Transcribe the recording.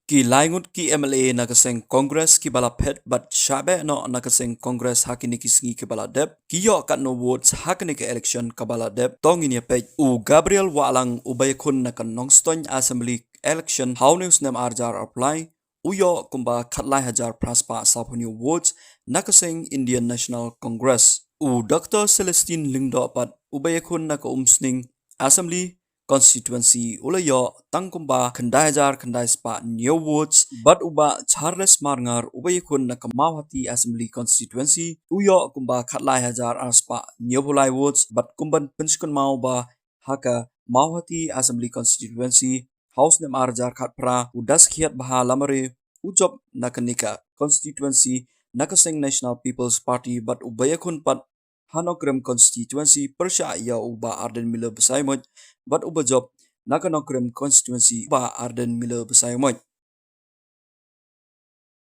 Ki laingut ki MLA nakaseng Congress ki bala pet but shabe no nakaseng Congress hakini kisngi ki bala dep ki yo katno votes hakini ke election kabala dep tongin ya pej u Gabriel walang ubay kun nakan nongstoin assembly election how news nem arjar apply uyo kumba khatlai hajar praspa sapuni votes nakaseng Indian National Congress u Dr. Celestine Lingdo pat ubay kun naka umsning assembly constituency ulayo tangkumba khandai spa new words but uba Charles Marngar ubayikun na kamawati assembly constituency uyo kumba khatlai hajar aspa new bulai words but kumban penskun mau ba haka mawati assembly constituency house nem arjar khatpra udas khiat baha lamare ujob nakanika constituency nakaseng National People's Party but ubayakun pat Hanokrem constituency persya ya uba arden mila besaimoj but uba job nakanokrem constituency uba arden mila besaimoj